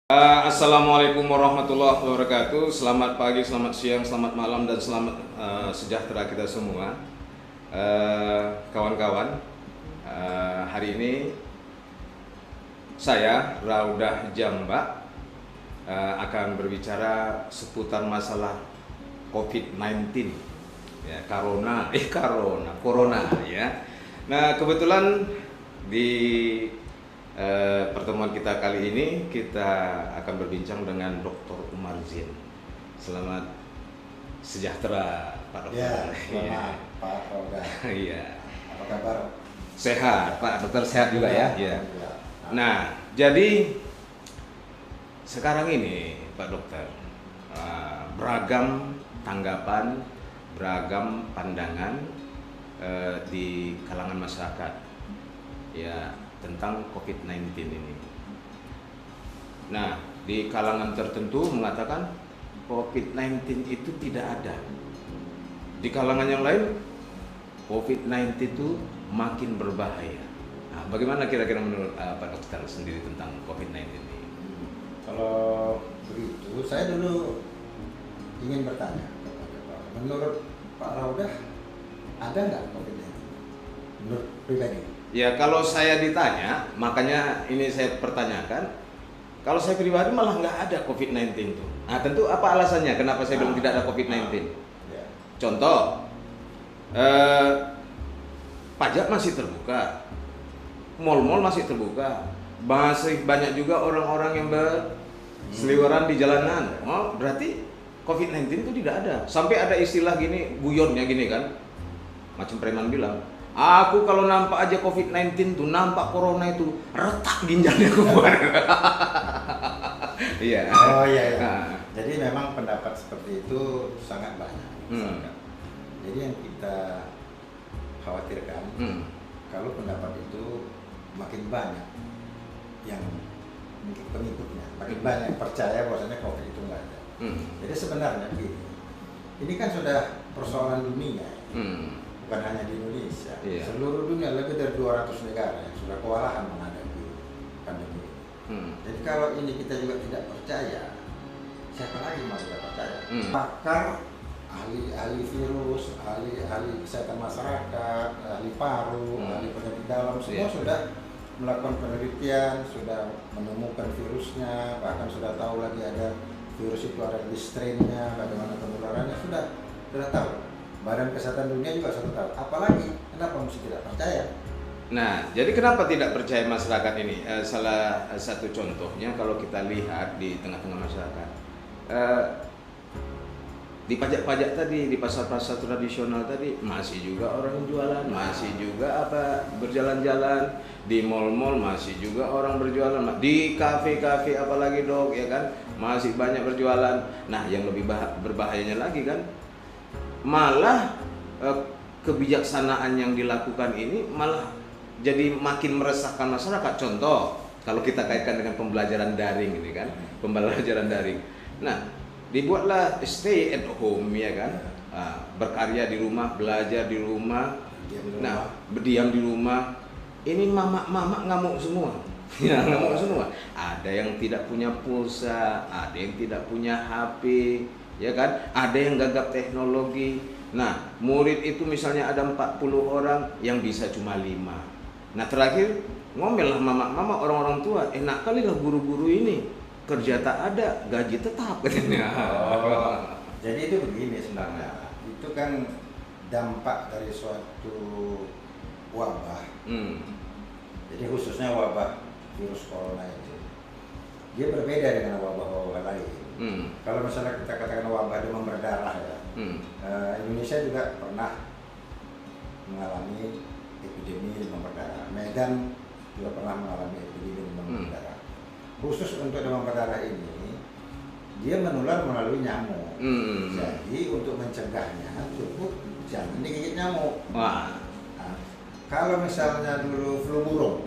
Assalamualaikum warahmatullahi wabarakatuh. Selamat pagi, selamat siang, selamat malam, dan selamat sejahtera kita semua. Kawan-kawan, hari ini saya Raudah Jamba akan berbicara seputar masalah COVID-19 ya, corona ya. Nah, kebetulan di pertemuan kita kali ini kita akan berbincang dengan Dr. Umar Zain. Selamat sejahtera Pak Dokter. Ya, selamat Pak Raudah. Iya. Apa kabar? Sehat, Pak Dokter, sehat juga ya. Iya. Ya. Nah, jadi sekarang ini Pak Dokter, beragam tanggapan, beragam pandangan di kalangan masyarakat ya tentang COVID-19 ini. Nah, di kalangan tertentu mengatakan COVID-19 itu tidak ada. Di kalangan yang lain, COVID-19 itu makin berbahaya. Nah, bagaimana kira-kira menurut Pak Dokter sendiri tentang COVID-19 ini? Kalau begitu, saya dulu ingin bertanya kepada Pak. Menurut Pak Raudah, ada nggak COVID-19? Menurut pribadi? Ya, kalau saya ditanya, makanya ini saya pertanyakan. Kalau saya pribadi malah nggak ada COVID-19 itu. Nah, tentu apa alasannya? Kenapa saya bilang tidak ada COVID-19? Ya. Contoh, pajak masih terbuka, mal-mal masih terbuka, masih banyak juga orang-orang yang berseliweran di jalanan. Oh, berarti COVID-19 itu tidak ada. Sampai ada istilah gini, guyonnya gini kan, macam preman bilang, aku kalau nampak aja COVID-19 tuh, nampak corona itu, retak ginjalnya keluar. Iya. Oh iya, iya. Nah. Jadi memang pendapat seperti itu sangat banyak. Jadi yang kita khawatirkan, kalau pendapat itu makin banyak yang pengikutnya, makin banyak yang percaya bahwasanya COVID itu nggak ada. Jadi sebenarnya begini, ini kan sudah persoalan dunia. Bukan hanya di Indonesia, Iya. seluruh dunia lebih dari 200 negara yang sudah kewalahan menghadapi pandemi ini. Jadi kalau ini kita juga tidak percaya, siapa lagi mau tidak percaya? Pakar, ahli virus, ahli kesehatan masyarakat, ahli paru, ahli penyakit dalam, semua sudah melakukan penelitian, sudah menemukan virusnya, bahkan sudah tahu lagi ada virus itu ada di strainnya, bagaimana penularannya, sudah tahu. Badan Kesehatan Dunia juga sudah tahu. Apalagi kenapa mesti tidak percaya? Nah, jadi kenapa tidak percaya masyarakat ini? Salah satu contohnya kalau kita lihat di tengah-tengah masyarakat, di pajak-pajak tadi, di pasar-pasar tradisional tadi masih juga orang jualan, masih juga berjalan-jalan, di mal-mal masih juga orang berjualan, di kafe-kafe apalagi dok, ya kan, masih banyak berjualan. Nah, yang lebih berbahayanya lagi kan, malah kebijaksanaan yang dilakukan ini malah jadi makin meresahkan masyarakat. Contoh, kalau kita kaitkan dengan pembelajaran daring ini kan, pembelajaran daring. Nah, dibuatlah stay at home ya kan, berkarya di rumah, belajar di rumah, berdiam di rumah. Ini mama ngamuk semua. Ya, ngamuk semua. Ada yang tidak punya pulsa, ada yang tidak punya HP, ya kan? Ada yang gagap teknologi. Nah, murid itu misalnya ada 40 orang, yang bisa cuma 5. Nah, terakhir ngomel lah mama orang-orang tua, enak kali lah guru-guru ini, kerja tak ada, gaji tetap katanya. Oh, jadi itu begini sebenarnya. Itu kan dampak dari suatu wabah. Jadi khususnya wabah virus corona itu, dia berbeda dengan wabah-wabah lain. Kalau misalnya kita katakan wabah demam berdarah ya, Indonesia juga pernah mengalami epidemi demam berdarah. Medan juga pernah mengalami epidemi demam berdarah. Khusus untuk demam berdarah ini, dia menular melalui nyamuk. Jadi untuk mencegahnya cukup jangan digigit nyamuk. Wah. Kalau misalnya dulu flu burung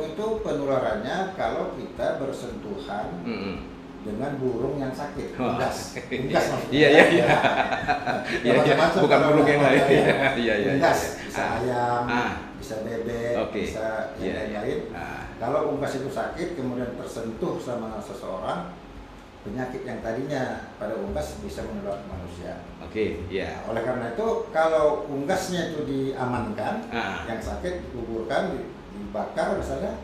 itu penularannya kalau kita bersentuhan dengan burung yang sakit, unggas maksudnya. Iya. Iya. Macam-macam Bukan burung yang lain. ya. Iya. Unggas, bisa ayam, Ah. bisa bebek, Oke. bisa yang lain-lain. Kalau unggas itu sakit kemudian tersentuh sama seseorang, penyakit yang tadinya pada unggas bisa menular ke manusia. Oke, iya. Oleh karena itu, kalau unggasnya itu diamankan, yang sakit dikuburkan, dibakar misalnya,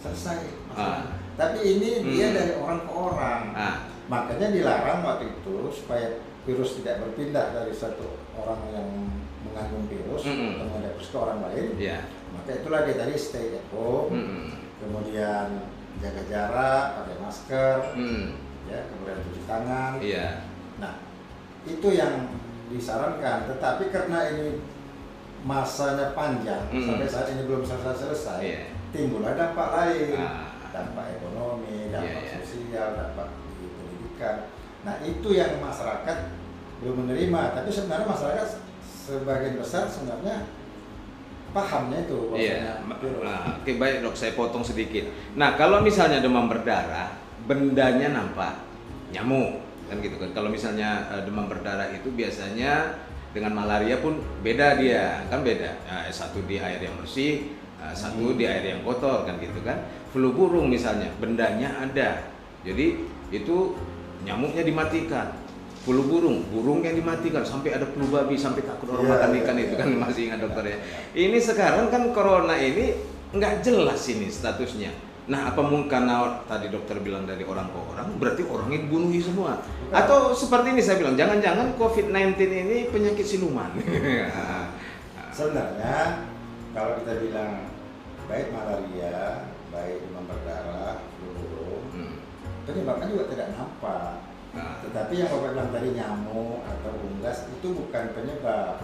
selesai masalah. Tapi ini dia dari orang ke orang. Makanya dilarang waktu itu supaya virus tidak berpindah dari satu orang yang mengandung virus atau mengandung virus ke orang lain. Maka itulah dia tadi stay at home, kemudian jaga jarak, pakai masker, ya, kemudian cuci tangan. Nah, itu yang disarankan. Tetapi karena ini masanya panjang, sampai saat ini belum selesai, timbullah dampak lain, dampak ekonomi, dampak sosial, dampak di pendidikan. Nah, itu yang masyarakat belum menerima. Tapi sebenarnya masyarakat sebagian besar sebenarnya pahamnya itu. Oke, baik dok, saya potong sedikit. Nah, kalau misalnya demam berdarah, bendanya nampak nyamuk, kan gitu kan. Kalau misalnya demam berdarah itu biasanya dengan malaria pun beda dia, kan beda. Satu di air yang bersih, satu di air yang kotor, kan gitu kan. Flu burung misalnya, bendanya ada, jadi itu nyamuknya dimatikan. Flu burung yang dimatikan, sampai ada flu babi, sampai takut orang makan ikan itu kan, masih ingat dokter ya. Ini sekarang kan corona ini nggak jelas ini statusnya. Nah, apa mungkin karena tadi dokter bilang dari orang ke orang, berarti orangnya dibunuhi semua? Atau seperti ini saya bilang, jangan-jangan COVID-19 ini penyakit siluman? Sebenarnya kalau kita bilang baik malaria, baik demam berdarah, flu burung, penyebabnya juga tidak nampak. Tetapi yang Bapak bilang tadi nyamuk atau unggas itu bukan penyebab,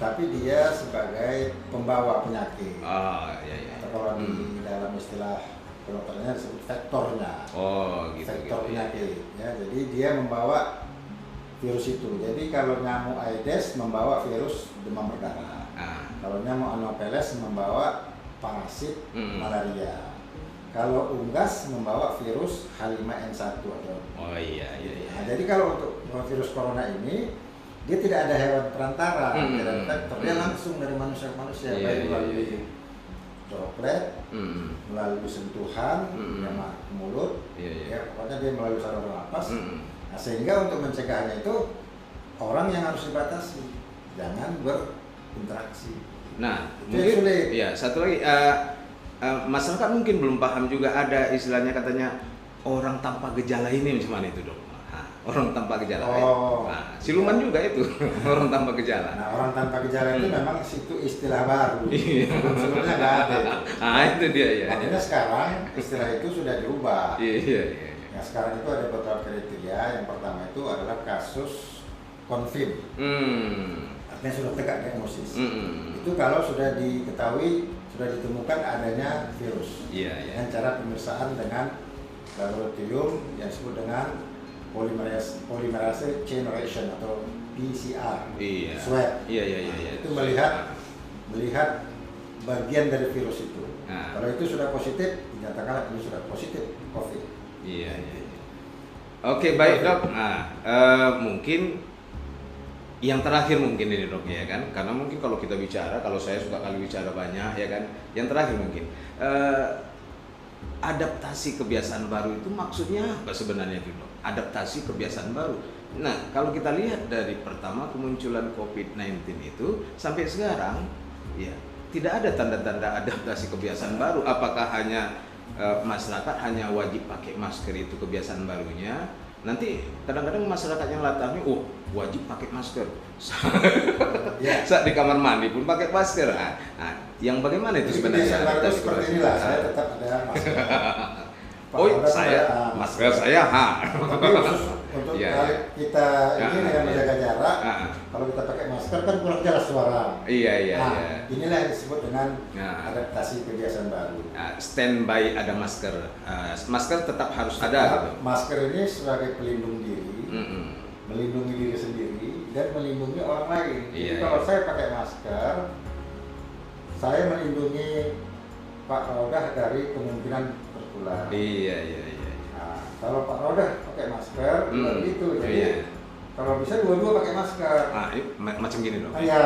tapi dia sebagai pembawa penyakit. Atau kalau di dalam istilah kedokterannya disebut vektornya. Vektor penyakit. Ya, jadi dia membawa virus itu. Jadi kalau nyamuk Aedes membawa virus demam berdarah. Kalau nyamuk Anopheles membawa parasit malaria. Kalau unggas membawa virus H5N1 atau Nah, jadi kalau untuk virus corona ini dia tidak ada hewan perantara, tidak ada vektor, dia langsung dari manusia ke manusia, baik melalui droplet, melalui sentuhan, mulut, ya pokoknya dia melalui saluran nafas. Nah, sehingga untuk mencegahnya itu orang yang harus dibatasi, jangan berinteraksi. Nah, itu mungkin sulit. Ya, satu lagi. Masyarakat mungkin belum paham juga, ada istilahnya katanya orang tanpa gejala ini macam mana itu dok? Orang tanpa gejala siluman juga itu orang tanpa gejala. Nah, orang tanpa gejala itu memang itu istilah baru. Sebelumnya nggak ada itu. Itu dia ya. Makanya sekarang istilah itu sudah diubah. Nah, sekarang itu ada beberapa kriteria. Yang pertama itu adalah kasus confirm. Artinya sudah tegak diagnosis. Itu kalau sudah diketahui, sudah ditemukan adanya virus dengan cara pemeriksaan dengan laboratorium yang disebut dengan polymerase chain reaction atau PCR, swab. Itu melihat bagian dari virus itu. Kalau itu sudah positif, dinyatakan ini sudah positif COVID. Oke, baik dok. Mungkin yang terakhir mungkin ini dok ya kan, karena mungkin kalau kita bicara, kalau saya suka kali bicara banyak ya kan, yang terakhir mungkin adaptasi kebiasaan baru itu maksudnya apa sebenarnya itu dok? Adaptasi kebiasaan baru. Nah, kalau kita lihat dari pertama kemunculan COVID-19 itu sampai sekarang ya tidak ada tanda-tanda adaptasi kebiasaan baru. Apakah hanya masyarakat hanya wajib pakai masker itu kebiasaan barunya? Nanti kadang-kadang masyarakat yang latahnya, wajib pakai masker. Saat di kamar mandi pun pakai masker. Yang bagaimana itu sebenarnya? Seperti inilah, saya tetap ada masker. Masker saya Tapi khusus untuk kita ini yang menjaga jarak, kalau kita pakai masker kan kurang jelas suara. Inilah yang disebut dengan adaptasi kebiasaan baru. Standby ada masker. Masker tetap harus ada. Gitu. Masker ini sebagai pelindung diri, melindungi diri sendiri dan melindungi orang lain. Jadi kalau saya pakai masker, saya melindungi Pak Raudah dari kemungkinan tertular. Kalau Pak Roda pakai masker, gitu. Jadi Iya. kalau bisa dua-dua pakai masker. Ah, macam gini dong. Iya,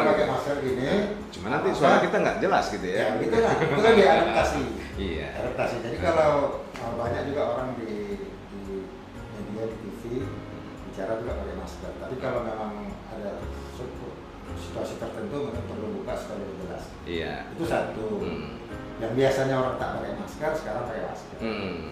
pakai masker gini. Cuma nanti suara kita nggak jelas gitu ya. Ya, gitu lah. Itu kan diadaptasi. Iya. Adaptasi. Jadi kalau banyak juga orang di media, di TV bicara juga pakai masker. Tapi kalau memang ada situasi tertentu memang perlu buka supaya lebih jelas. Iya. Itu satu. Yang biasanya orang tak pakai masker sekarang pakai masker.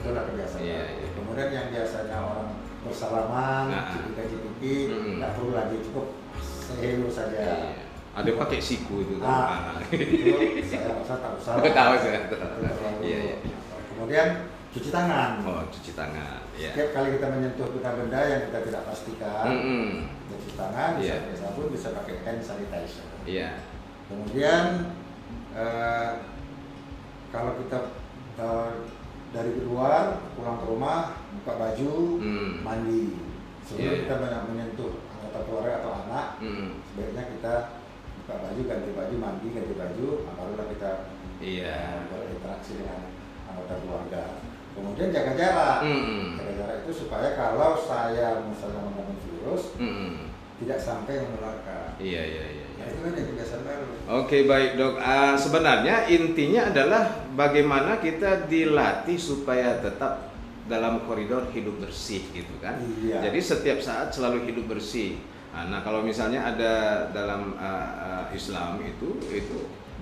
Itulah kebiasaan. Iya, iya. Kemudian yang biasanya orang bersalaman, cipika-cipiki, nggak perlu lagi, cukup say hello saja. Iya. Ada pakai siku itu kan? Itu saya rasa tak usah. Tahu saya. Iya, iya. Kemudian cuci tangan. Oh, cuci tangan. Iya. Setiap kali kita menyentuh benda-benda yang kita tidak pastikan, cuci tangan, bisa pakai sabun, bisa pakai hand sanitizer. Iya. Kemudian kalau kita dari luar pulang ke rumah, buka baju, mandi. Sebelum kita menyentuh anggota keluarga atau anak, sebaiknya kita buka baju, ganti baju, mandi, ganti baju, barulah kita berinteraksi dengan anggota keluarga. Kemudian jaga jarak. Jaga jarak itu supaya kalau saya misalnya mengandung virus, tidak sampai menularkan. Iya. Nah, itu kan yang kebiasaan baru. Oke, baik Dok. Sebenarnya intinya adalah bagaimana kita dilatih supaya tetap dalam koridor hidup bersih gitu kan. Iya. Jadi setiap saat selalu hidup bersih. Nah, kalau misalnya ada dalam Islam itu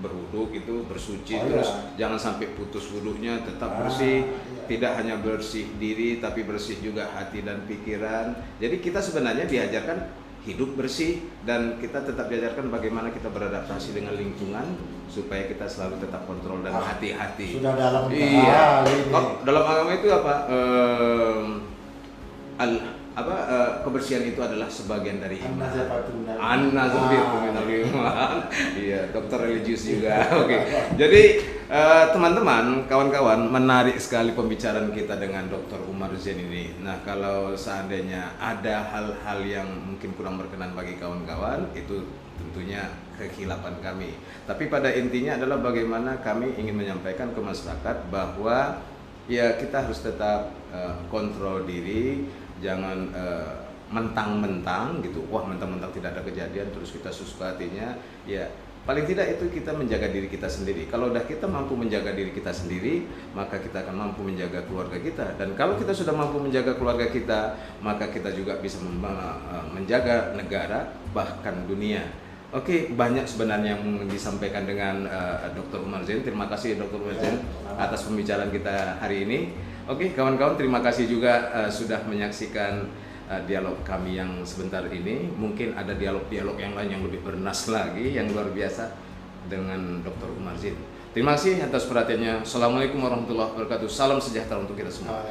berwudhu itu bersuci terus jangan sampai putus wudhunya, tetap bersih. Iya. Tidak hanya bersih diri tapi bersih juga hati dan pikiran. Jadi kita sebenarnya diajarkan hidup bersih dan kita tetap diajarkan bagaimana kita beradaptasi dengan lingkungan supaya kita selalu tetap kontrol dan hati-hati. Sudah dalam dalam agama itu apa? Kebersihan itu adalah sebagian dari iman. Iya, dokter religius juga. Oke. Jadi teman-teman, kawan-kawan, menarik sekali pembicaraan kita dengan Dr. Umar Zain ini. Nah, kalau seandainya ada hal-hal yang mungkin kurang berkenan bagi kawan-kawan, itu tentunya kekhilafan kami. Tapi pada intinya adalah bagaimana kami ingin menyampaikan ke masyarakat bahwa ya kita harus tetap kontrol diri, jangan mentang-mentang gitu, wah mentang-mentang tidak ada kejadian terus kita suka hatinya. Ya paling tidak itu kita menjaga diri kita sendiri. Kalau udah kita mampu menjaga diri kita sendiri, maka kita akan mampu menjaga keluarga kita. Dan kalau kita sudah mampu menjaga keluarga kita, maka kita juga bisa menjaga negara bahkan dunia. Oke, banyak sebenarnya yang disampaikan dengan Dr. Umar Zain. Terima kasih Dr. Umar Zain atas pembicaraan kita hari ini. Oke, kawan-kawan, terima kasih juga sudah menyaksikan dialog kami yang sebentar ini. Mungkin ada dialog-dialog yang lain yang lebih bernas lagi, yang luar biasa dengan Dr. Umar Zain. Terima kasih atas perhatiannya. Assalamualaikum warahmatullahi wabarakatuh. Salam sejahtera untuk kita semua.